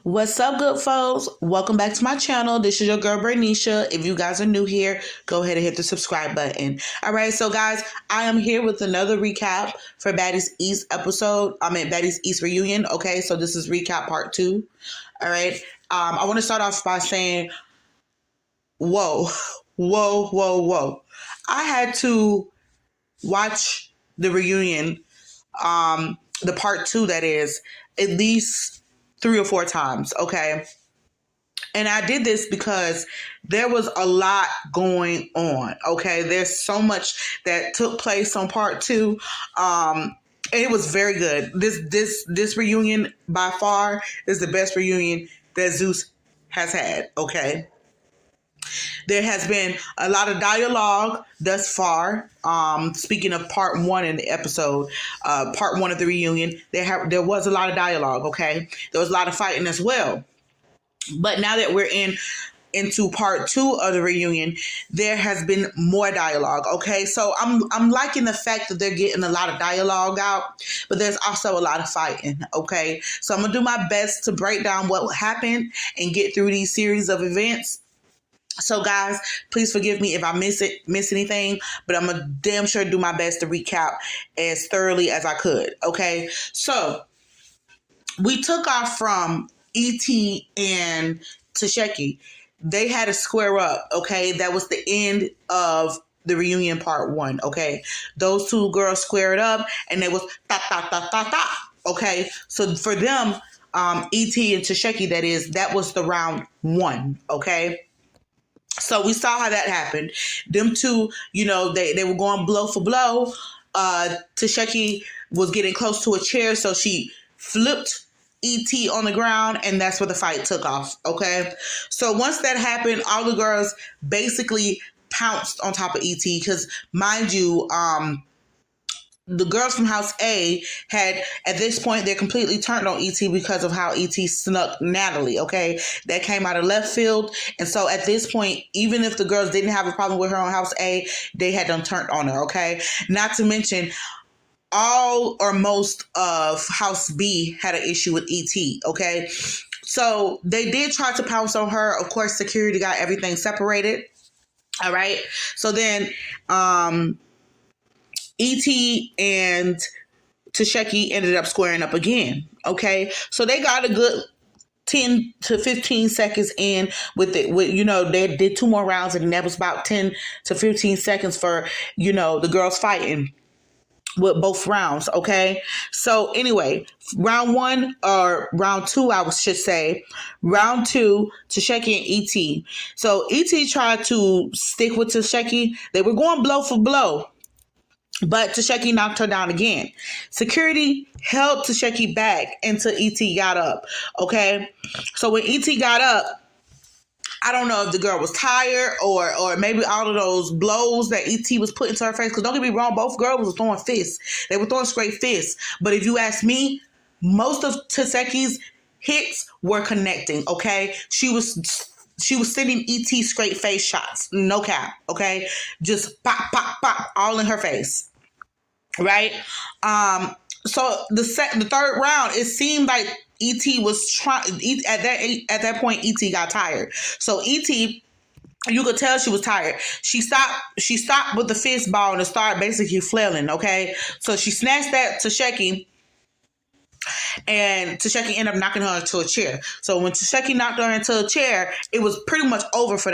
What's up, good folks? Welcome back to my channel. This is your girl, Bernicia. If you guys are new here, go ahead and hit the subscribe button. All right, so guys, I am here with another recap for Baddies East episode. Baddies East reunion. Okay, so this is recap part 2. All right, I want to start off by saying, whoa. I had to watch the reunion, the part 2, that is, at least 3 or 4 times, okay? And I did this because there was a lot going on, okay? There's so much that took place on part 2. And it was very good. This reunion by far is the best reunion that Zeus has had, okay? There has been a lot of dialogue thus far. Speaking of part 1 in the episode, part 1 of the reunion, there was a lot of dialogue, okay? There was a lot of fighting as well. But now that we're into part 2 of the reunion, there has been more dialogue, okay? So I'm liking the fact that they're getting a lot of dialogue out, but there's also a lot of fighting, okay? So I'm going to do my best to break down what happened and get through these series of events. So guys, please forgive me if I miss anything, but I'm going to damn sure do my best to recap as thoroughly as I could, okay? So we took off from E.T. and Tasheki. They had to square up, okay? That was the end of the reunion part 1, okay? Those two girls squared up and they was okay? So for them, E.T. and Tasheki, that was the round 1, okay? So we saw how that happened. Them two, they were going blow for blow. Tasheki was getting close to a chair, so she flipped E.T. on the ground, and that's where the fight took off, okay? So once that happened, all the girls basically pounced on top of E.T. because, mind you, the girls from House A had, at this point, they're completely turned on E.T. because of how E.T. snuck Natalie, okay? That came out of left field. And so at this point, even if the girls didn't have a problem with her on House A, they had them turned on her, okay? Not to mention, all or most of House B had an issue with E.T., okay? So they did try to pounce on her. Of course, security got everything separated, all right? So then, E.T. and Tasheki ended up squaring up again, okay? So they got a good 10 to 15 seconds in with they did 2 more rounds, and that was about 10 to 15 seconds for, the girls fighting with both rounds, okay? So anyway, round 1, or round 2, I should say, round 2, Tasheki and E.T. So E.T. tried to stick with Tasheki. They were going blow for blow, but Tasheki knocked her down again. Security held Tasheki back until E.T. got up, okay? So when E.T. got up, I don't know if the girl was tired or maybe all of those blows that E.T. was putting to her face. Because don't get me wrong, both girls were throwing fists. They were throwing straight fists. But if you ask me, most of Tasheki's hits were connecting, okay? She was sending E.T. straight face shots. No cap, okay? Just pop, pop, pop, all in her face, right? So the third round, it seemed like E.T. was trying. At that point, E.T. got tired. So E.T., you could tell she was tired. She stopped with the fist ball and started basically flailing, okay? So she snatched that Tasheki, and Tasheki ended up knocking her into a chair. So when Tasheki knocked her into a chair, it was pretty much over for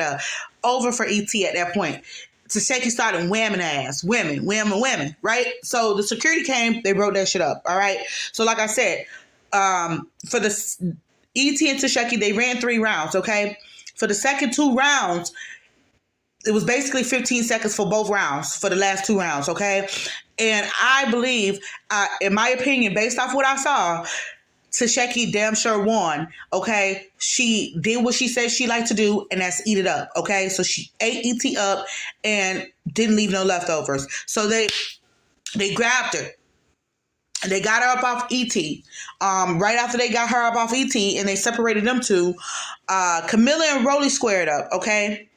E.T. at that point. Tasheki started whamming ass, whamming, right? So the security came, they broke that shit up, all right? So like I said, for the E.T. and Tasheki, they ran 3 rounds, okay? For the second 2 rounds, it was basically 15 seconds for both rounds, for the last 2 rounds, okay? And I believe, in my opinion, based off what I saw, Tasheki damn sure won, okay? She did what she said she liked to do, and that's eat it up, okay? So she ate E.T. up and didn't leave no leftovers. So they grabbed her. They got her up off E.T. Right after they got her up off E.T. and they separated them two, Camilla and Rolly squared up, okay?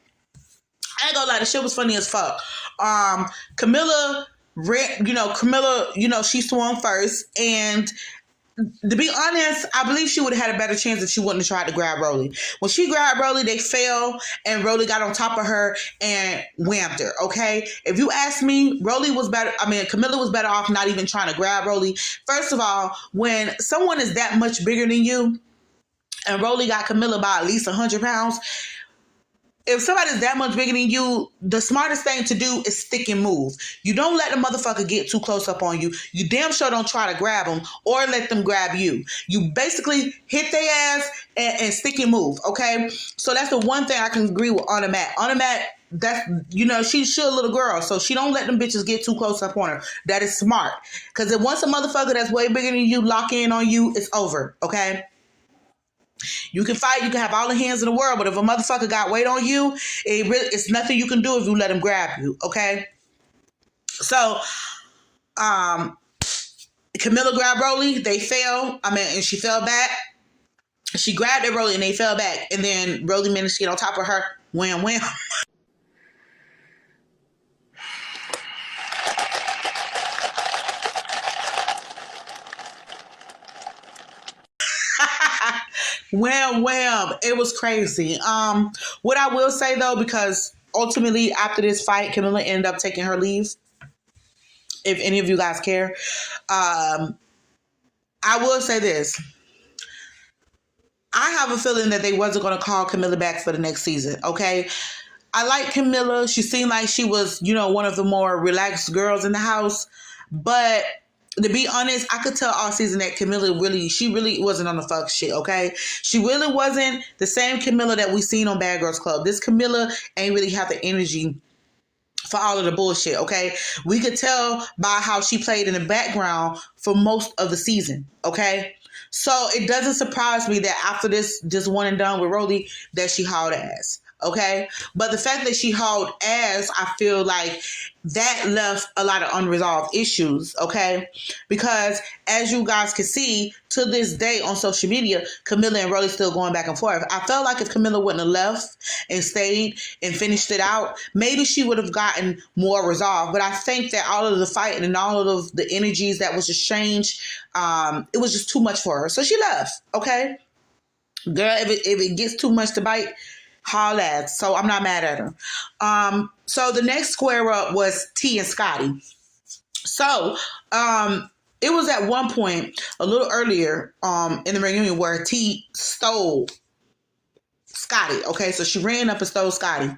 I ain't gonna lie, the shit was funny as fuck. Camilla, she swung first, and to be honest, I believe she would have had a better chance if she wouldn't have tried to grab Rolly. When she grabbed Rolly, they fell, and Rolly got on top of her and whammed her, okay? If you ask me, Camilla was better off not even trying to grab Rolly. First of all, when someone is that much bigger than you, and Rolly got Camilla by at least 100 pounds, if somebody's that much bigger than you, the smartest thing to do is stick and move. You don't let the motherfucker get too close up on you. You damn sure don't try to grab them or let them grab you. You basically hit their ass and stick and move, okay? So that's the one thing I can agree with on the mat. On the mat, that's, she's a little girl, so she don't let them bitches get too close up on her. That is smart. Because if once a motherfucker that's way bigger than you lock in on you, it's over, okay? You can fight, you can have all the hands in the world, but if a motherfucker got weight on you, it's nothing you can do if you let him grab you, okay? So, Camilla grabbed Rolly, they fell, and she fell back. She grabbed at Rolly and they fell back, and then Rolly managed to get on top of her, wham, wham. Wham, wham. It was crazy. What I will say though, because ultimately after this fight, Camilla ended up taking her leave. If any of you guys care. I will say this. I have a feeling that they wasn't going to call Camilla back for the next season, okay? I like Camilla. She seemed like she was, one of the more relaxed girls in the house. But to be honest, I could tell all season that Camilla she really wasn't on the fuck shit, okay? She really wasn't the same Camilla that we seen on Bad Girls Club. This Camilla ain't really have the energy for all of the bullshit, okay? We could tell by how she played in the background for most of the season, okay? So it doesn't surprise me that after this just one and done with Rolly, that she hauled ass, okay? But the fact that she hauled ass, I feel like that left a lot of unresolved issues, okay? Because as you guys can see, to this day on social media, Camilla and Rolly still going back and forth. I felt like if Camilla wouldn't have left and stayed and finished it out, maybe she would have gotten more resolved. But I think that all of the fighting and all of the energies that was exchanged, it was just too much for her. So she left, okay? Girl, if it gets too much to bite, haul ass. So I'm not mad at her. So the next square up was T and Scotty. So it was at one point a little earlier in the reunion where T stole Scotty. Okay, so she ran up and stole Scotty.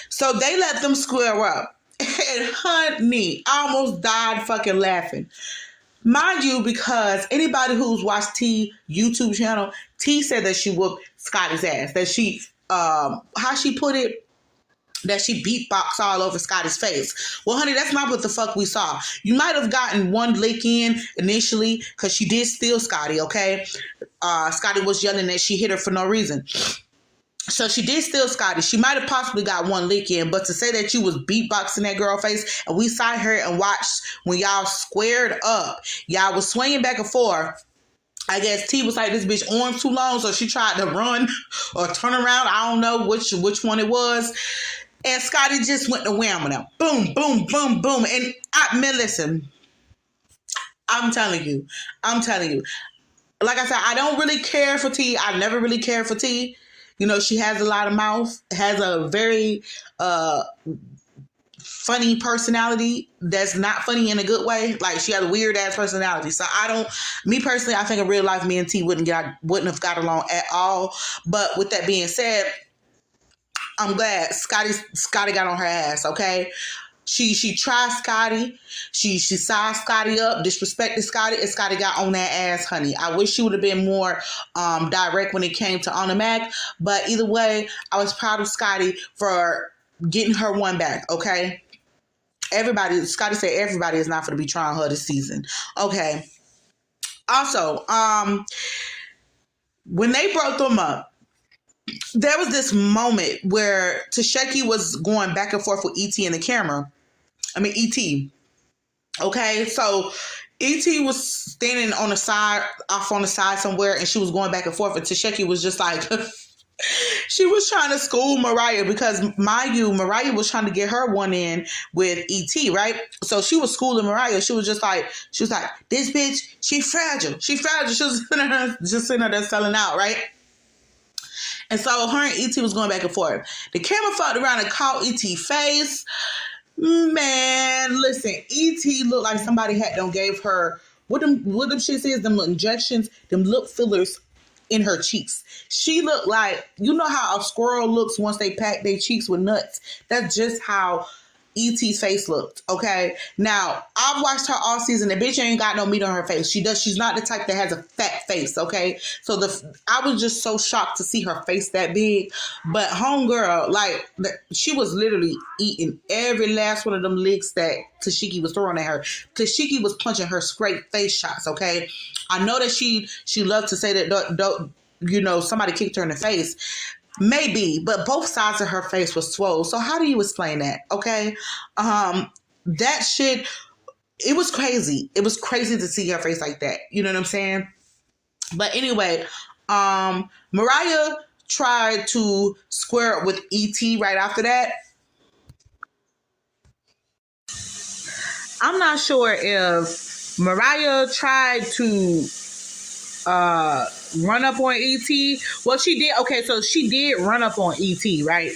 So they let them square up. And honey, I almost died fucking laughing. Mind you, because anybody who's watched T YouTube channel, T said that she whooped Scotty's ass. That she how she put it, that she beatboxed all over Scotty's face. Well, honey, that's not what the fuck we saw. You might have gotten one lick in initially because she did steal Scotty, okay? Scotty was yelling that she hit her for no reason. So she did steal Scotty. She might have possibly got one lick in, but to say that you was beatboxing that girl face, and we saw her and watched when y'all squared up, y'all was swinging back and forth. I guess T was like, this bitch arms too long, so she tried to run or turn around. I don't know which one it was. And Scotty just went to whamming them. Boom, boom, boom, boom. And listen, I'm telling you. Like I said, I don't really care for T. I never really cared for T. She has a lot of mouth, has a very funny personality that's not funny in a good way. Like, she has a weird ass personality. So me personally, I think in real life, me and T wouldn't have got along at all. But with that being said, I'm glad Scotty got on her ass, okay? She tried Scotty. She sized Scotty up, disrespected Scotty, and Scotty got on that ass, honey. I wish she would have been more direct when it came to On the Mac. But either way, I was proud of Scotty for getting her one back, okay? Scotty said everybody is not going to be trying her this season. Okay. Also, when they broke them up, there was this moment where Tasheki was going back and forth with E.T. in the camera. E.T. Okay, so E.T. was standing off on the side somewhere, and she was going back and forth, and Tasheki was just like, She was trying to school Mariah because, mind you, Mariah was trying to get her one in with E.T., right? So she was schooling Mariah. She was like, this bitch, she fragile. She fragile. She was just sitting there selling out, right? And so her and E.T. was going back and forth. The camera fucked around and caught E.T. face. Man, listen, E.T. looked like somebody had gave her, what them shit is, them injections, them lip fillers in her cheeks. She looked like, you know how a squirrel looks once they pack their cheeks with nuts? That's just how E.T.'s face looked, okay? Now, I've watched her all season. The bitch ain't got no meat on her face. She's not the type that has a fat face, okay? So I was just so shocked to see her face that big. But homegirl, like, she was literally eating every last one of them licks that Tashiki was throwing at her. Tashiki was punching her straight face shots, okay? I know that she loved to say that, you know, somebody kicked her in the face. Maybe, but both sides of her face was swole. So how do you explain that? Okay. That shit, it was crazy. It was crazy to see her face like that. You know what I'm saying? But anyway, Mariah tried to square up with E.T. right after that. I'm not sure if Mariah tried to run up on E.T. Well, she did. Okay, so she did run up on E.T., right?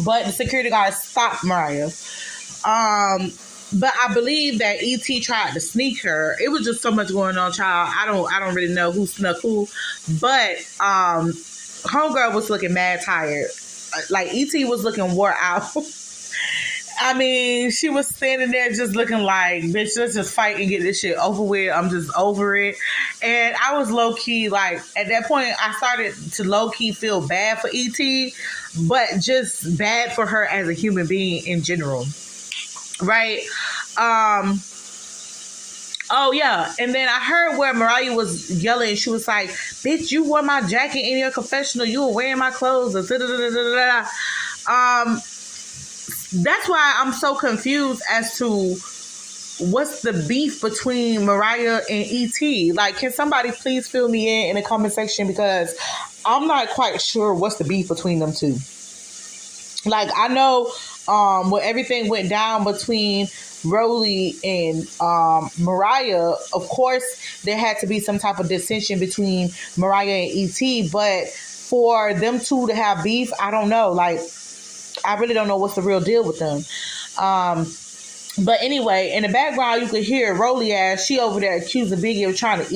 But the security guard stopped Mariah. But I believe that E.T. tried to sneak her. It was just so much going on, child. I don't really know who snuck who. But homegirl was looking mad tired. Like, E.T. was looking wore out. I mean, she was standing there just looking like, bitch, let's just fight and get this shit over with. I'm just over it. And I was low-key, like, at that point, I started to low-key feel bad for E.T., but just bad for her as a human being in general. Right? Oh, yeah. And then I heard where Mariah was yelling. She was like, bitch, you wore my jacket in your confessional. You were wearing my clothes. That's why I'm so confused as to what's the beef between Mariah and E.T. Like, can somebody please fill me in the comment section, because I'm not quite sure what's the beef between them two. Like, I know when everything went down between Rolly and Mariah, of course, there had to be some type of dissension between Mariah and E.T., but for them two to have beef, I don't know. Like, I really don't know what's the real deal with them. But anyway, in the background, you could hear Rolly ass. She over there accusing Biggie of trying to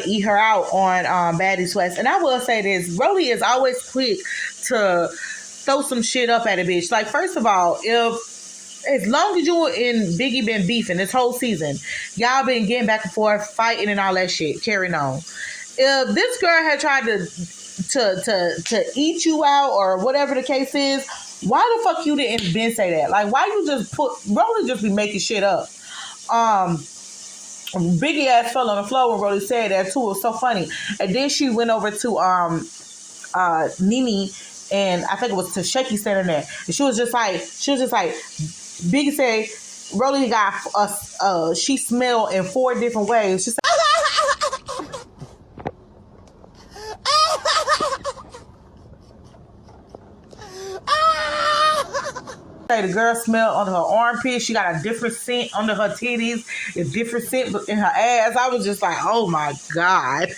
eat her out on Baddies West. And I will say this: Rolly is always quick to throw some shit up at a bitch. Like, first of all, as long as you and Biggie been beefing this whole season, y'all been getting back and forth, fighting and all that shit, carrying on. If this girl had tried to eat you out or whatever the case is, why the fuck you didn't been say that? Like, why you just Rolly just be making shit up? Biggie ass fell on the floor when Rolly said that too. It was so funny. And then she went over to Nene, and I think it was Tasheki standing there, and she was just like Biggie said Rolly got she smelled in 4 different ways. She said, the girl smelled under her armpit. She got a different scent under her titties, a different scent in her ass. I was just like, oh my God.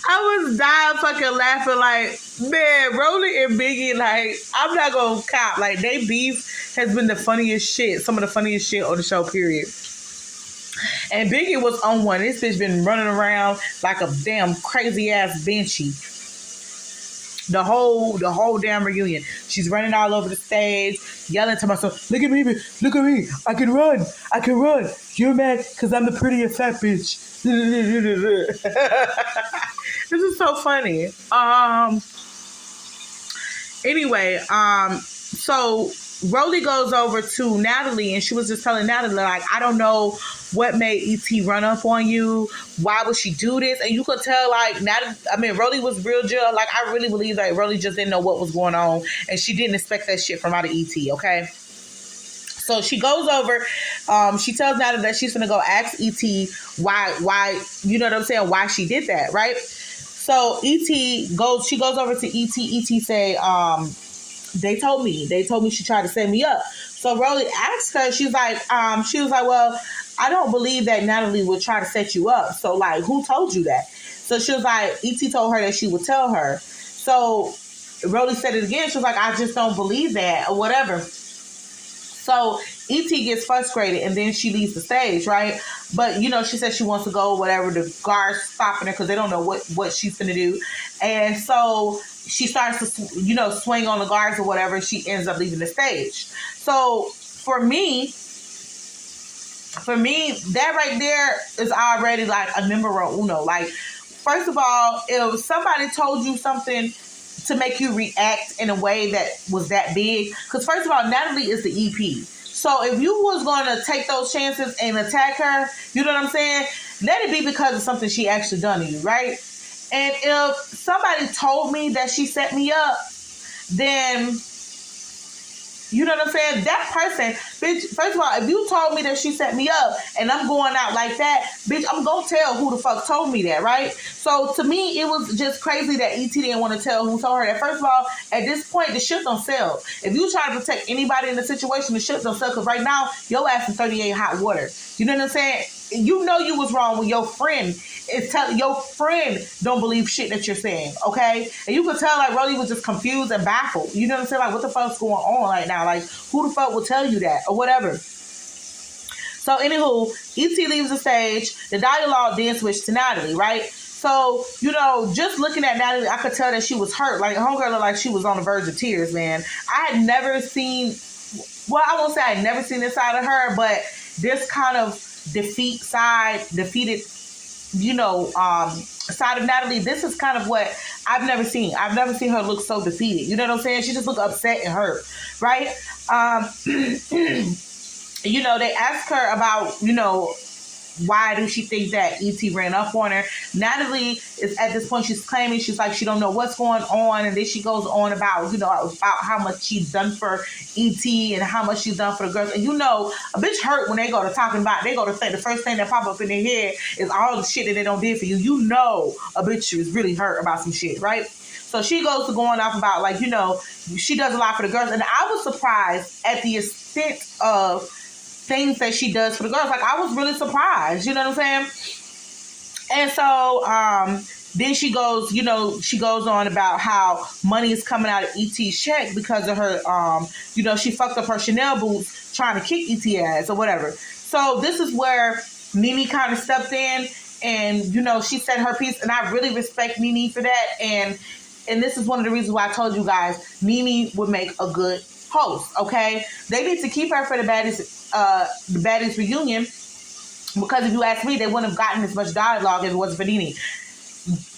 I was dying fucking laughing, like, man, Rolly and Biggie, like, I'm not gonna cop. Like, they beef has been the funniest shit, some of the funniest shit on the show, period. And Biggie was on one. This bitch been running around like a damn crazy ass banshee. The whole damn reunion. She's running all over the stage, yelling to myself, look at me, I can run. You're mad because I'm the prettiest fat bitch. This is so funny. Anyway, so Rolly goes over to Natalie, and she was just telling Natalie, like, I don't know what made E.T. run up on you. Why would she do this? And you could tell, like, Rolly was real jail. Like, I really believe that Rolly just didn't know what was going on, and she didn't expect that shit from out of E.T., okay? So she goes over, she tells Natalie that she's gonna go ask E.T. why, you know what I'm saying, why she did that, right? So she goes over to E.T. E.T. say, they told me she tried to set me up. So Rolly asked her, she was like, well, I don't believe that Natalie would try to set you up. So like, who told you that? So she was like, E.T. told her that she would tell her. So Rolly said it again. She was like, I just don't believe that or whatever. So E.T. gets frustrated and then she leaves the stage, right? But, you know, she says she wants to go, whatever. The guards stopping her because they don't know what she's going to do. And so she starts to, you know, swing on the guards or whatever. She ends up leaving the stage. So for me, that right there is already like a numero uno. Like, first of all, if somebody told you something to make you react in a way that was that big, because first of all, Natalie is the EP. So if you was going to take those chances and attack her, you know what I'm saying? Let it be because of something she actually done to you, right? And if somebody told me that she set me up, then, you know what I'm saying? That person, bitch, first of all, if you told me that she set me up and I'm going out like that, bitch, I'm going to tell who the fuck told me that, right? So to me, it was just crazy that E.T. didn't want to tell who told her that. First of all, at this point, the shit don't sell. If you try to protect anybody in the situation, the shit don't sell, because right now, your ass is 38 hot water. You know what I'm saying? You know you was wrong when your friend is telling your friend don't believe shit that you're saying, okay? And you could tell like Rolly was just confused and baffled. You know what I'm saying? Like, what the fuck's going on right now? Like, who the fuck will tell you that or whatever? So anywho, E.T. leaves the stage. The dialogue then switched to Natalie, right? So, you know, just looking at Natalie, I could tell that she was hurt. Like, homegirl looked like she was on the verge of tears, man. I had never seen, well, I won't say I had never seen this side of her, but this kind of defeated, you know, side of Natalie, this is kind of what I've never seen. I've never seen her look so defeated. You know what I'm saying? She just looked upset and hurt, right? You know, they asked her about, you know, why do she think that E.T. ran up on her? Natalie is at this point, she's claiming, she's like, she don't know what's going on. And then she goes on about, you know, about how much she's done for E.T. and how much she's done for the girls. And you know, a bitch hurt when they go to talking about, they go to say the first thing that pop up in their head is all the shit that they don't did for you. You know, a bitch is really hurt about some shit, right? So she goes to going off about, like, you know, she does a lot for the girls. And I was surprised at the extent of things that she does for the girls. Like, I was really surprised, you know what I'm saying? And so then she goes, you know, she goes on about how money is coming out of E.T.'s check because of her, you know, she fucked up her Chanel boots trying to kick E.T. ass or whatever. So this is where Mimi kind of stepped in and, you know, she said her piece, and I really respect Mimi for that. And this is one of the reasons why I told you guys Mimi would make a good host, okay? They need to keep her for the Baddies reunion, because if you ask me, they wouldn't have gotten as much dialogue as it was for Nene.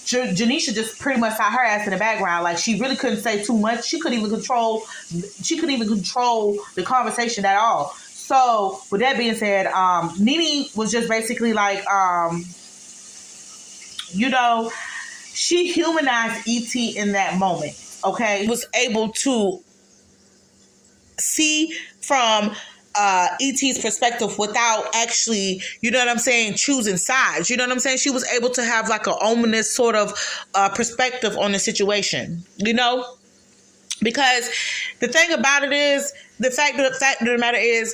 Janisha just pretty much had her ass in the background. Like, she really couldn't say too much. She couldn't even control the conversation at all. So with that being said, Nene was just basically like, you know, she humanized E.T. in that moment, okay? Was able to see from E.T.'s perspective without actually, you know what I'm saying, choosing sides. You know what I'm saying? She was able to have like an ominous sort of perspective on the situation, you know? Because the thing about it is, the fact of the matter is,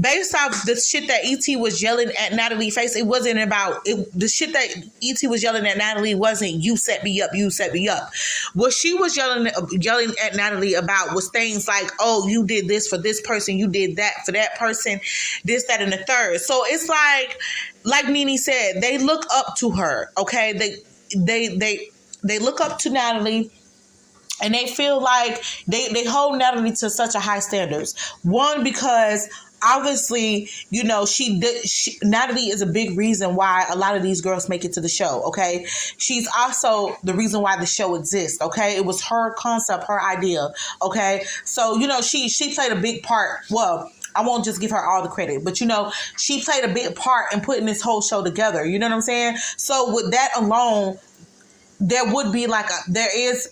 based off the shit that E.T. was yelling at Natalie's face, it wasn't about it. The shit that E.T. was yelling at Natalie wasn't "you set me up, you set me up." What she was yelling at Natalie about was things like, "Oh, you did this for this person, you did that for that person, this, that, and the third." So it's like Nene said, they look up to her. Okay, they look up to Natalie. And they feel like they hold Natalie to such a high standards. One, because obviously, you know, Natalie is a big reason why a lot of these girls make it to the show, okay? She's also the reason why the show exists, okay? It was her concept, her idea, okay? So, you know, she played a big part. Well, I won't just give her all the credit, but, you know, she played a big part in putting this whole show together. You know what I'm saying? So with that alone, there would be there is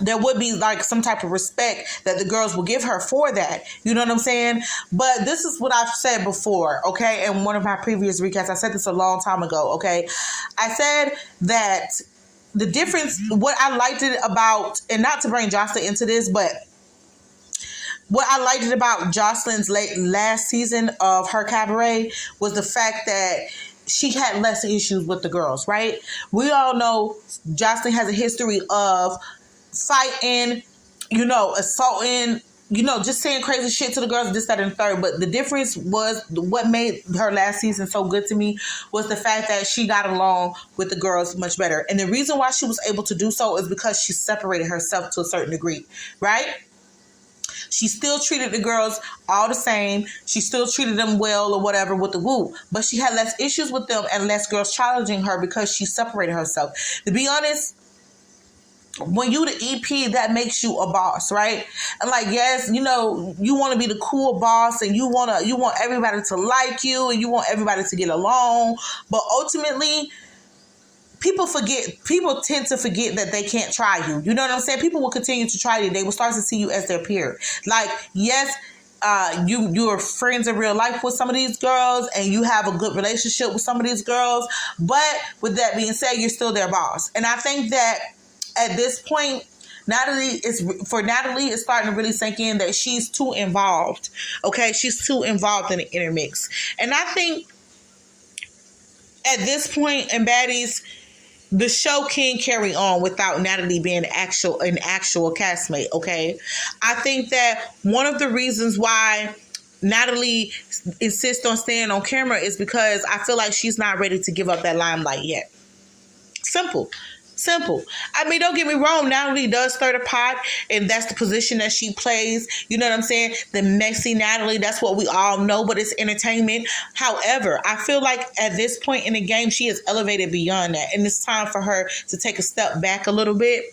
there would be like some type of respect that the girls will give her for that. You know what I'm saying? But this is what I've said before, okay? In one of my previous recaps, I said this a long time ago, okay? I said that the difference, what I liked it about, and not to bring Jocelyn into this, but what I liked it about Jocelyn's last season of her cabaret was the fact that she had less issues with the girls, right? We all know Jocelyn has a history of fighting, assaulting, just saying crazy shit to the girls, this, that, and the third. But the difference was, what made her last season so good to me was the fact that she got along with the girls much better. And the reason why she was able to do so is because she separated herself to a certain degree, right? She still treated the girls all the same. She still treated them well or whatever with the woo. But she had less issues with them and less girls challenging her because she separated herself. To be honest, when you the EP, that makes you a boss, right? And like, yes, you want to be the cool boss, and you want everybody to like you, and you want everybody to get along. But ultimately, people tend to forget that they can't try you. You know what I'm saying? People will continue to try you. They will start to see you as their peer. Like, yes, you are friends in real life with some of these girls, and you have a good relationship with some of these girls. But with that being said, you're still their boss. And I think that at this point, Natalie, it's starting to really sink in that she's too involved. Okay, she's too involved in the intermix. And I think at this point in Baddies, the show can carry on without Natalie being an actual castmate, okay? I think that one of the reasons why Natalie insists on staying on camera is because I feel like she's not ready to give up that limelight yet. Simple. I mean, don't get me wrong. Natalie does stir the pot, and that's the position that she plays. You know what I'm saying? The messy Natalie, that's what we all know, but it's entertainment. However, I feel like at this point in the game, she is elevated beyond that, and it's time for her to take a step back a little bit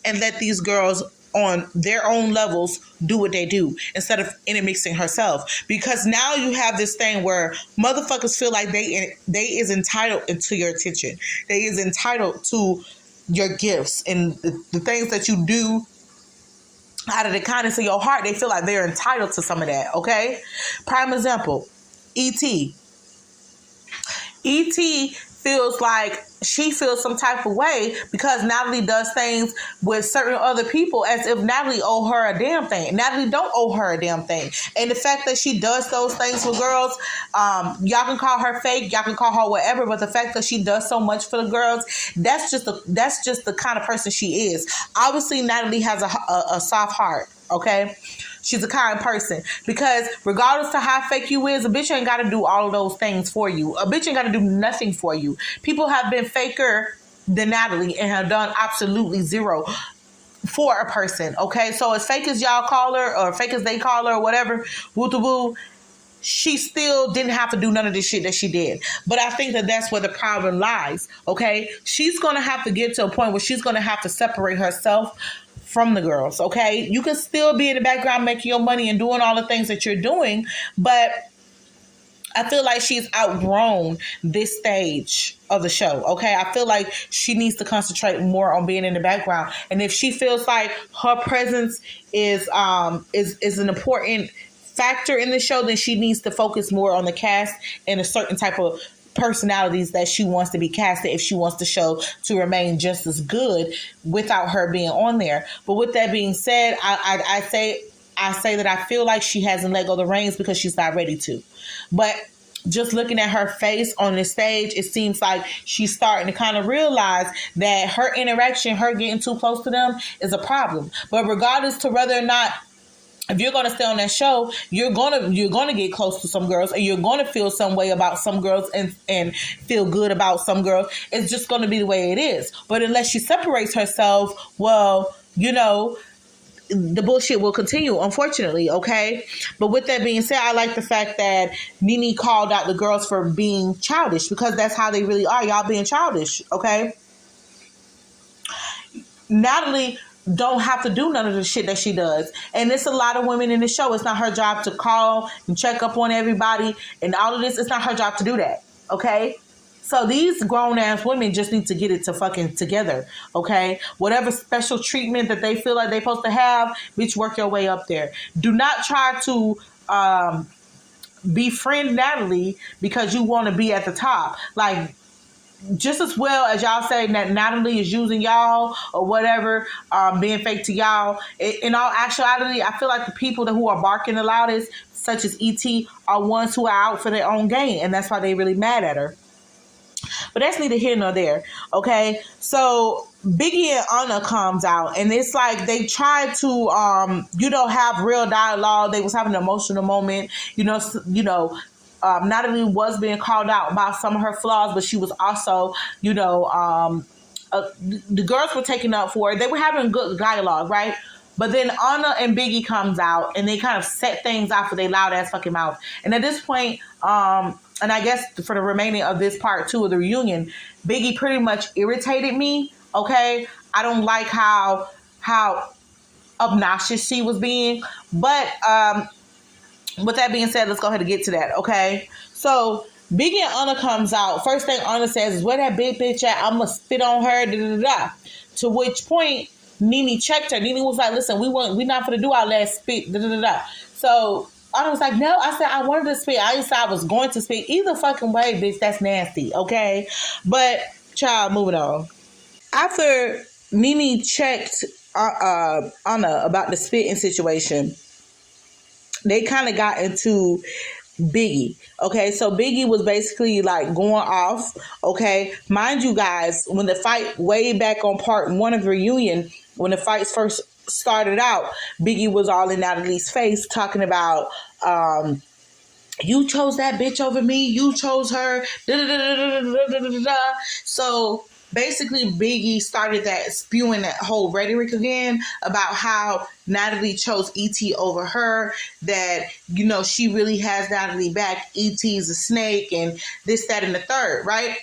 and let these girls on their own levels do what they do instead of intermixing herself. Because now you have this thing where motherfuckers feel like they is entitled to your attention. They is entitled to your gifts and the things that you do out of the kindness of your heart. They feel like they're entitled to some of that, okay? Prime example, E.T. E.T. feels like she feels some type of way because Natalie does things with certain other people as if Natalie owe her a damn thing. Natalie don't owe her a damn thing. And the fact that she does those things for girls, y'all can call her fake, y'all can call her whatever, but the fact that she does so much for the girls, that's just the kind of person she is. Obviously, Natalie has a soft heart, okay? She's a kind person because regardless to how fake you is, a bitch ain't got to do all of those things for you. A bitch ain't got to do nothing for you. People have been faker than Natalie and have done absolutely zero for a person, okay? So as fake as y'all call her or fake as they call her or whatever, woo-to-woo, she still didn't have to do none of this shit that she did. But I think that that's where the problem lies, okay? She's going to have to get to a point where she's going to have to separate herself from the girls, okay? You can still be in the background making your money and doing all the things that you're doing, but I feel like she's outgrown this stage of the show, okay? I feel like she needs to concentrate more on being in the background. And if she feels like her presence is an important factor in the show, then she needs to focus more on the cast and a certain type of personalities that she wants to be casted if she wants the show to remain just as good without her being on there. But with that being said, I say that I feel like she hasn't let go of the reins because she's not ready to. But just looking at her face on the stage, it seems like she's starting to kind of realize that her interaction, her getting too close to them is a problem. But regardless to whether or not, if you're going to stay on that show, you're gonna get close to some girls, and you're going to feel some way about some girls and feel good about some girls. It's just going to be the way it is. But unless she separates herself, well, the bullshit will continue, unfortunately, okay? But with that being said, I like the fact that Nene called out the girls for being childish, because that's how they really are. Y'all being childish, okay? Natalie don't have to do none of the shit that she does. And it's a lot of women in the show. It's not her job to call and check up on everybody and all of this. It's not her job to do that, okay? So these grown ass women just need to get it to fucking together, okay? Whatever special treatment that they feel like they're supposed to have, bitch, work your way up there. Do not try to befriend Natalie because you want to be at the top. Like, just as well as y'all say that Natalie is using y'all or whatever, being fake to y'all, in all actuality, I feel like the people who are barking the loudest, such as E.T., are ones who are out for their own gain, and that's why they really mad at her. But that's neither here nor there, okay? So Biggie and Anna comes out, and it's like they tried to, have real dialogue. They was having an emotional moment, Natalie was being called out about some of her flaws, but she was also, the girls were taking up for it. They were having good dialogue, right? But then Anna and Biggie comes out, and they kind of set things off with their loud ass fucking mouth. And at this point, and I guess for the remaining of this part 2 of the reunion, Biggie pretty much irritated me. Okay, I don't like how obnoxious she was being, but with that being said, let's go ahead and get to that, okay? So Biggie and Anna comes out. First thing Anna says is, "Where that big bitch at? I'm gonna spit on her." Da, da, da, da. To which point Nene checked her. Nene was like, "Listen, we not gonna do our last spit." Da, da, da, da. So Anna was like, "No," I said, "I wanted to spit. I didn't say I was going to spit. Either fucking way, bitch. That's nasty, okay?" But child, moving on. After Nene checked Anna about the spitting situation, they kind of got into Biggie. Okay, so Biggie was basically like going off. Okay, mind you guys, when the fight way back on part 1 of Reunion, when the fights first started out, Biggie was all in Natalie's face talking about, "You chose that bitch over me. You chose her." Da, da, da, da, da, da, da, da. So basically, Biggie started spewing that whole rhetoric again about how Natalie chose E.T. over her, that, she really has Natalie back. E.T.'s a snake, and this, that, and the third, right?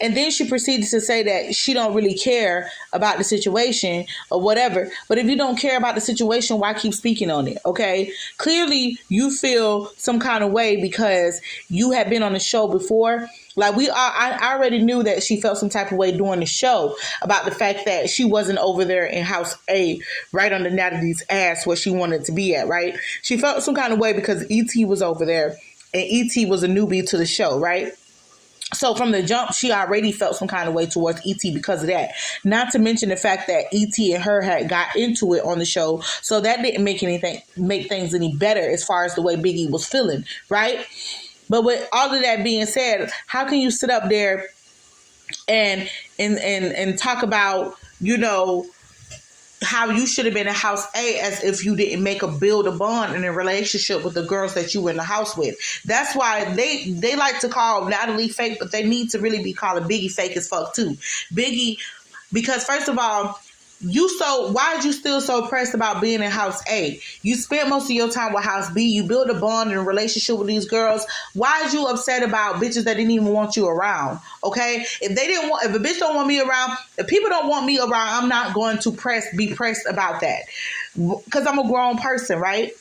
And then she proceeded to say that she don't really care about the situation or whatever. But if you don't care about the situation, why keep speaking on it? Okay. Clearly you feel some kind of way because you had been on the show before. Like I already knew that she felt some type of way during the show about the fact that she wasn't over there in House A, right under Natalie's ass where she wanted to be at, right? She felt some kind of way because E.T. was over there and E.T. was a newbie to the show, right? So from the jump, she already felt some kind of way towards E.T. because of that. Not to mention the fact that E.T. and her had got into it on the show. So that didn't make things any better as far as the way Biggie was feeling, right? But with all of that being said, how can you sit up there and talk about, how you should have been in House A as if you didn't build a bond in a relationship with the girls that you were in the house with? That's why they like to call Natalie fake, but they need to really be calling Biggie fake as fuck too. Biggie, because first of all, why are you still so pressed about being in House A? You spent most of your time with House B. You built a bond and a relationship with these girls. Why are you upset about bitches that didn't even want you around? Okay? If a bitch don't want me around, if people don't want me around, I'm not going to be pressed about that. Because I'm a grown person, right?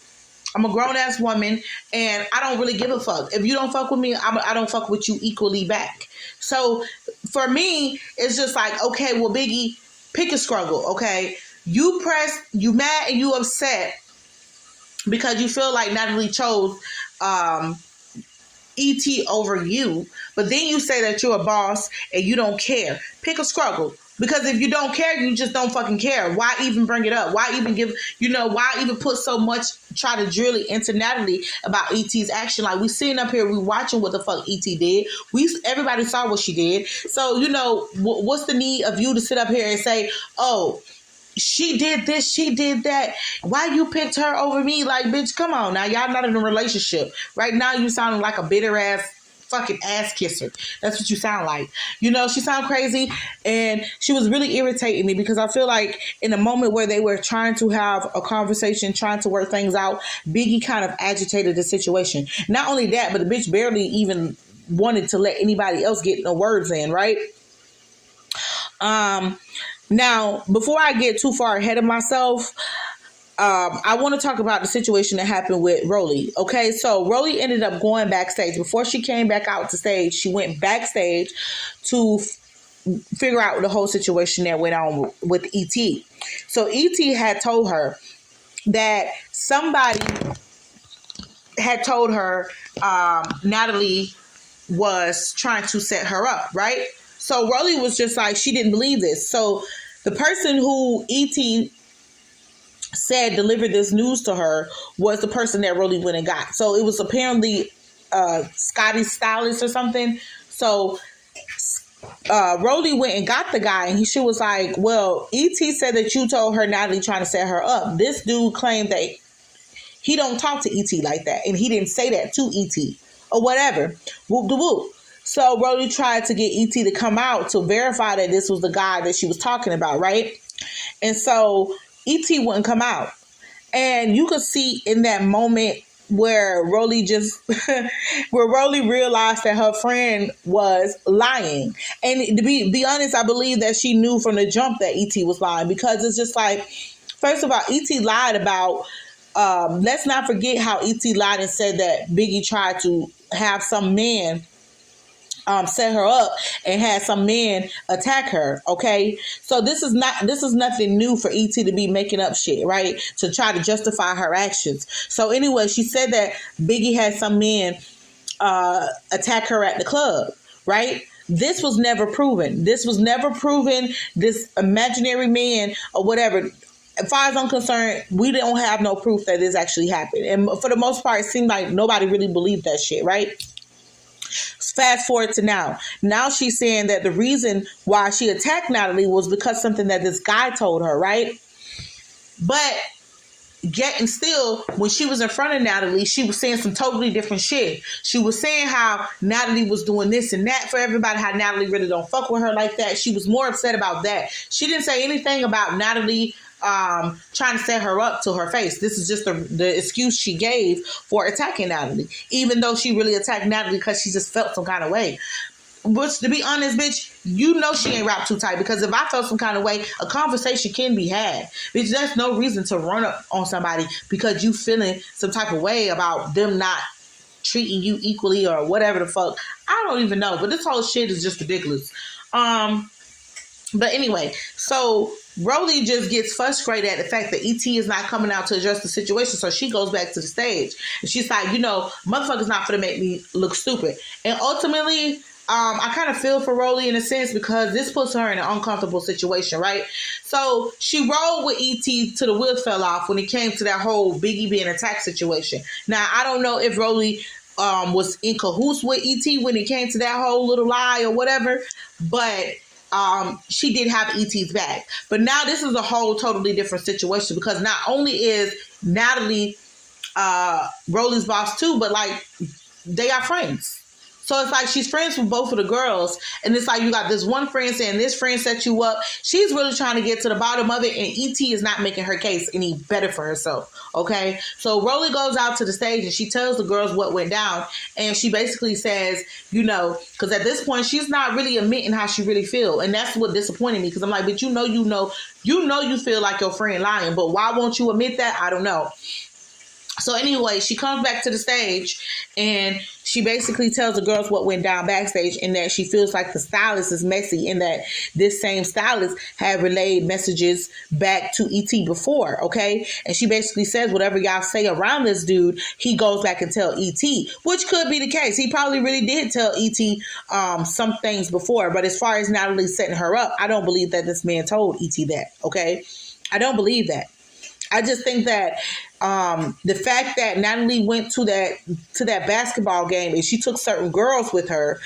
I'm a grown-ass woman, and I don't really give a fuck. If you don't fuck with me, I don't fuck with you equally back. So, for me, it's just like, okay, well, Biggie, pick a struggle, okay? You mad and you upset because you feel like Natalie chose E.T. over you, but then you say that you're a boss and you don't care. Pick a struggle. Because if you don't care, you just don't fucking care. Why even bring it up? Why even why even put so much, try to drill it into Natalie about E.T.'s action? Like, we sitting up here, we watching what the fuck E.T. did. Everybody saw what she did. So, what's the need of you to sit up here and say, oh, she did this, she did that. Why you picked her over me? Like, bitch, come on now. Y'all not in a relationship. Right now, you sounding like a bitter ass fucking ass kisser. That's what you sound like. She sound crazy, and she was really irritating me because I feel like in a moment where they were trying to have a conversation, trying to work things out, Biggie kind of agitated the situation. Not only that, but the bitch barely even wanted to let anybody else get no words in, right? Now, before I get too far ahead of myself, I want to talk about the situation that happened with Rolly. Okay, so Rolly ended up going backstage. Before she came back out to stage, she went backstage to figure out the whole situation that went on with E.T. So E.T. had told her that somebody had told her Natalie was trying to set her up, right? So Rolly was just like, she didn't believe this. So the person who E.T. said delivered this news to her was the person that Rolly went and got. So it was apparently Scotty's stylist or something. So Rolly went and got the guy, and she was like, well, E.T. said that you told her Natalie trying to set her up. This dude claimed that he don't talk to E.T. like that, and he didn't say that to E.T. or whatever. Whoop de whoop. So Rolly tried to get E.T. to come out to verify that this was the guy that she was talking about, right? And so E.T. wouldn't come out. And you could see in that moment where Rolly realized that her friend was lying. And to be honest, I believe that she knew from the jump that E.T. was lying, because it's just like, first of all, E.T. lied about, let's not forget how E.T. lied and said that Biggie tried to have some man set her up and had some men attack her. Okay, so this is nothing new for E.T. to be making up shit, right, to try to justify her actions. So anyway, she said that Biggie had some men attack her at the club, right? This was never proven. This imaginary man or whatever, as far as I'm concerned, we don't have no proof that this actually happened. And for the most part, it seemed like nobody really believed that shit, right? Fast forward to now. Now she's saying that the reason why she attacked Natalie was because something that this guy told her, right? But yet and still, when she was in front of Natalie, she was saying some totally different shit. She was saying how Natalie was doing this and that for everybody, how Natalie really don't fuck with her like that. She was more upset about that. She didn't say anything about Natalie trying to set her up to her face. This is just the excuse she gave for attacking Natalie, even though she really attacked Natalie because she just felt some kind of way. Which, to be honest, bitch, you know she ain't wrapped too tight, because if I felt some kind of way, a conversation can be had. Bitch, there's no reason to run up on somebody because you feeling some type of way about them not treating you equally or whatever the fuck. I don't even know, but this whole shit is just ridiculous. But anyway, so Rolly just gets frustrated at the fact that E.T. is not coming out to address the situation, so she goes back to the stage. And she's like, motherfuckers not gonna make me look stupid. And ultimately, I kind of feel for Rolly in a sense, because this puts her in an uncomfortable situation, right? So she rolled with E.T. till the wheels fell off when it came to that whole Biggie being attacked situation. Now, I don't know if Rolly was in cahoots with E.T. when it came to that whole little lie or whatever, but she did have E.T.'s back. But now this is a whole totally different situation, because not only is Natalie Rolly's boss too, but like they are friends. So it's like she's friends with both of the girls, and it's like you got this one friend saying this friend set you up. She's really trying to get to the bottom of it, and E.T. is not making her case any better for herself. Okay, so Rolly goes out to the stage and she tells the girls what went down, and she basically says, because at this point she's not really admitting how she really feel, and that's what disappointed me, because I'm like, but you feel like your friend lying, but why won't you admit that? I don't know. So anyway, she comes back to the stage and she basically tells the girls what went down backstage, and that she feels like the stylist is messy, and that this same stylist had relayed messages back to E.T. before, okay? And she basically says whatever y'all say around this dude, he goes back and tell E.T., which could be the case. He probably really did tell E.T. Some things before, but as far as Natalie setting her up, I don't believe that this man told E.T. that, okay? I don't believe that. I just think that the fact that Natalie went to that basketball game and she took certain girls with her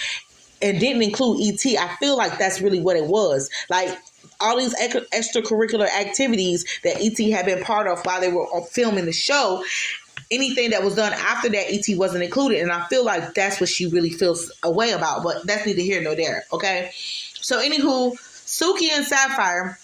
and didn't include E.T., I feel like that's really what it was. Like all these extracurricular activities that E.T. had been part of while they were filming the show, anything that was done after that, E.T. wasn't included. And I feel like that's what she really feels a way about. But that's neither here nor there, okay? So anywho, Suki and Sapphire,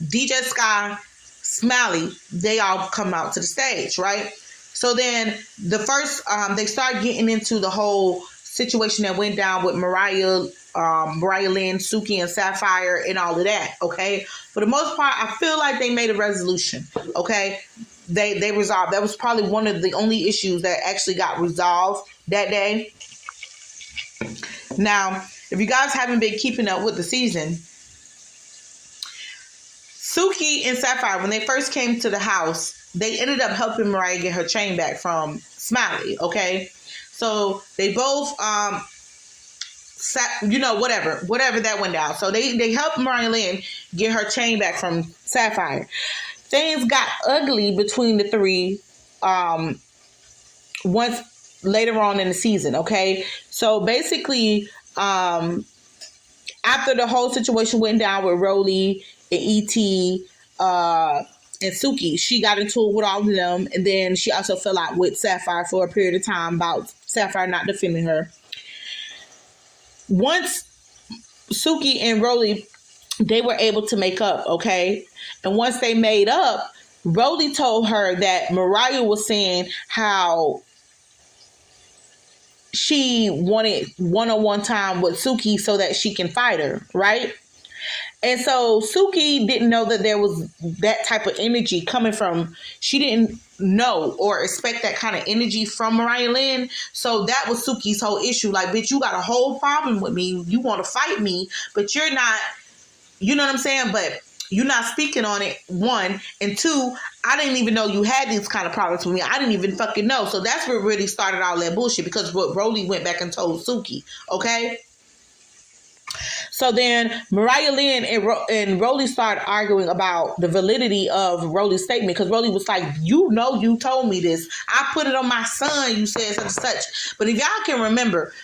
DJ Sky, Smiley, they all come out to the stage, right? So then the first, they start getting into the whole situation that went down with Mariah Mariah Lynn, Suki, and Sapphire, and all of that. Okay, for the most part, I feel like they made a resolution. Okay, they resolved. That was probably one of the only issues that actually got resolved that day. Now, if you guys haven't been keeping up with the season, Suki and Sapphire, when they first came to the house, they ended up helping Mariah get her chain back from Smiley. Okay, so they both whatever that went down. So they helped Mariah Lynn get her chain back from Sapphire. Things got ugly between the three once later on in the season. Okay, so basically after the whole situation went down with Rolly and E.T. And Suki, she got into it with all of them, and then she also fell out with Sapphire for a period of time about Sapphire not defending her. Once Suki and Rolly, they were able to make up, okay? And once they made up, Rolly told her that Mariah was saying how she wanted one-on-one time with Suki so that she can fight her, right? And so Suki didn't know that there was that type of energy coming from, she didn't know or expect that kind of energy from Mariah Lynn. So that was Suki's whole issue. Like, bitch, you got a whole problem with me. You want to fight me, but you're not, you know what I'm saying? But you're not speaking on it, one. And two, I didn't even know you had these kind of problems with me. I didn't even fucking know. So that's what really started all that bullshit, because what Rolly went back and told Suki, okay? So then Mariah Lynn and Rolly started arguing about the validity of Rolly's statement, because Rolly was like, you know, you told me this. I put it on my son. You said such and such. But if y'all can remember,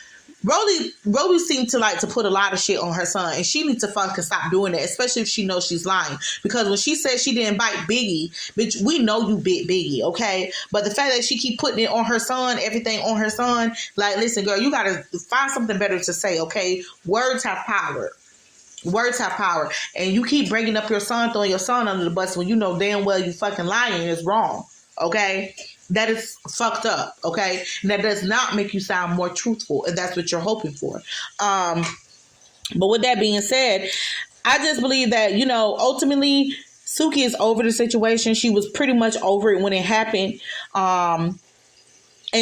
Rolly seemed to like to put a lot of shit on her son, and she needs to fucking stop doing that, especially if she knows she's lying. Because when she said she didn't bite Biggie, bitch, we know you bit Biggie, okay? But the fact that she keep putting it on her son, everything on her son, like, listen, girl, you gotta find something better to say, okay? Words have power. Words have power. And you keep bringing up your son, throwing your son under the bus when you know damn well you fucking lying is wrong, okay? That is fucked up, okay? And that does not make you sound more truthful, if that's what you're hoping for. But with that being said, I just believe that, you know, ultimately, Suki is over the situation. She was pretty much over it when it happened. And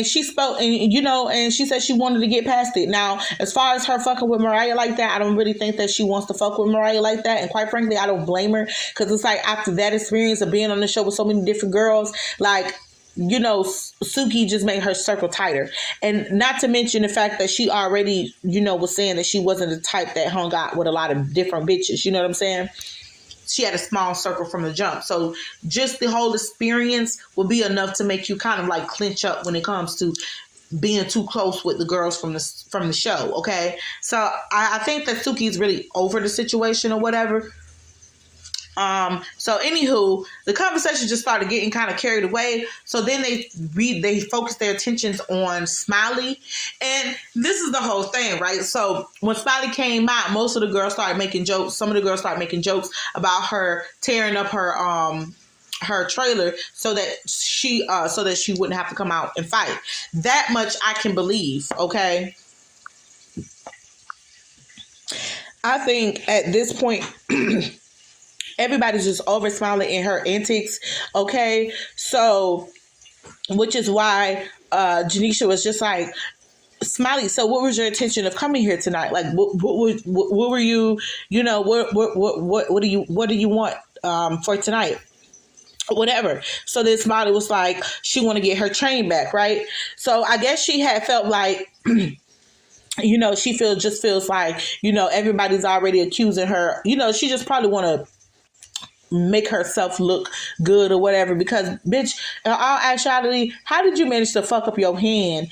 she spoke, and you know, and she said she wanted to get past it. Now, as far as her fucking with Mariah like that, I don't really think that she wants to fuck with Mariah like that. And quite frankly, I don't blame her, because it's like after that experience of being on the show with so many different girls, like, you know, Suki just made her circle tighter. And not to mention the fact that she already, you know, was saying that she wasn't the type that hung out with a lot of different bitches. You know what I'm saying? She had a small circle from the jump. So just the whole experience will be enough to make you kind of like clinch up when it comes to being too close with the girls from the show. Okay. So I think that Suki is really over the situation or whatever. So anywho, the conversation just started getting kind of carried away. So then they focused their attentions on Smiley, and this is the whole thing, right? So when Smiley came out, most of the girls started making jokes. Some of the girls started making jokes about her tearing up her trailer so that she wouldn't have to come out and fight. That much I can believe. Okay. I think at this point, everybody's just over Smiley and her antics, okay? So, which is why Janisha was just like, Smiley, so what was your intention of coming here tonight? Like, what were you, you know, what do you want for tonight? Whatever. So then Smiley was like, she want to get her train back, right? So I guess she had felt like, you know, she feels like, you know, everybody's already accusing her. You know, she just probably want to make herself look good or whatever, because bitch, in all actuality, how did you manage to fuck up your hand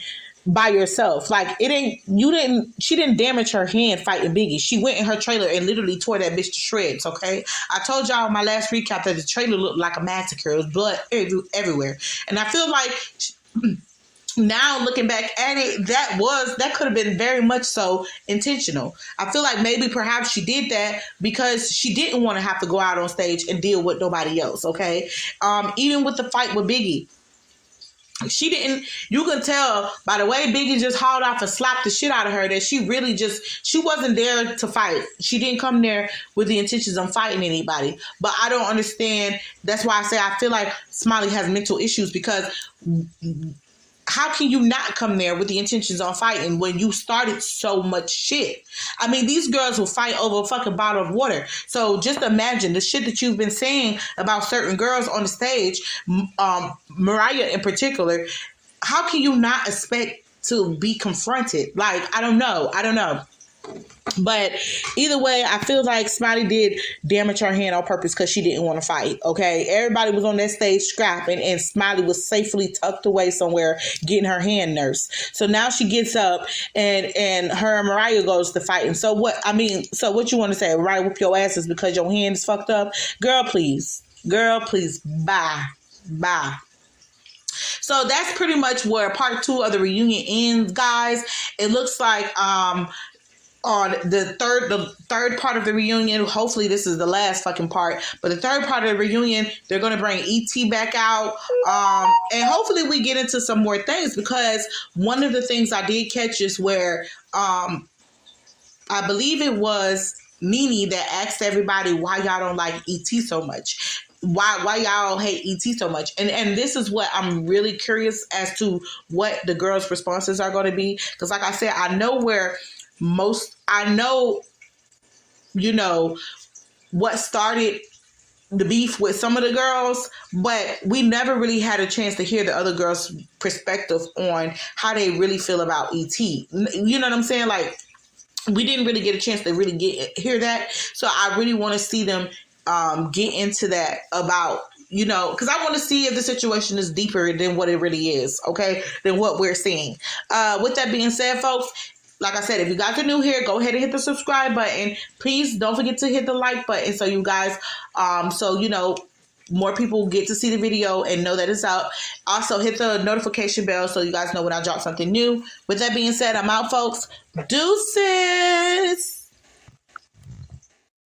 by yourself? Like, she didn't damage her hand fighting Biggie. She went in her trailer and literally tore that bitch to shreds, okay? I told y'all in my last recap that the trailer looked like a massacre. It was blood everywhere. And I feel like now looking back at it, that could have been very much so intentional. I feel like maybe perhaps she did that because she didn't want to have to go out on stage and deal with nobody else, okay? Even with the fight with Biggie, She didn't, you could tell by the way Biggie just hauled off and slapped the shit out of her that she really she wasn't there to fight. She didn't come there with the intentions of fighting anybody. But I don't understand. That's why I say I feel like Smiley has mental issues, because how can you not come there with the intentions on fighting when you started so much shit? I mean, these girls will fight over a fucking bottle of water. So just imagine the shit that you've been saying about certain girls on the stage, Mariah in particular. How can you not expect to be confronted? Like, I don't know. But either way, I feel like Smiley did damage her hand on purpose because she didn't want to fight. Okay, everybody was on that stage scrapping, and Smiley was safely tucked away somewhere getting her hand nursed. So now she gets up, and her and Mariah goes to fight. And so what? I mean, so what you want to say? Mariah, whoop your asses because your hand is fucked up, girl? Please, bye. So that's pretty much where part 2 of the reunion ends, guys. It looks like on the third part of the reunion, hopefully this is the last fucking part, but the third part of the reunion, they're going to bring E.T. back out, and hopefully we get into some more things, because one of the things I did catch is where I believe it was Nene that asked everybody why y'all don't like E.T. so much. Why y'all hate E.T. so much? And this is what I'm really curious as to what the girls' responses are going to be, because like I said, I know, you know, what started the beef with some of the girls, but we never really had a chance to hear the other girls' perspective on how they really feel about E.T. You know what I'm saying? Like, we didn't really get a chance to really hear that. So I really want to see them get into that about, you know, because I want to see if the situation is deeper than what it really is, okay, than what we're seeing. With that being said, folks, like I said, if you guys are new here, go ahead and hit the subscribe button. Please don't forget to hit the like button so you guys, so, you know, more people get to see the video and know that it's out. Also, hit the notification bell so you guys know when I drop something new. With that being said, I'm out, folks. Deuces.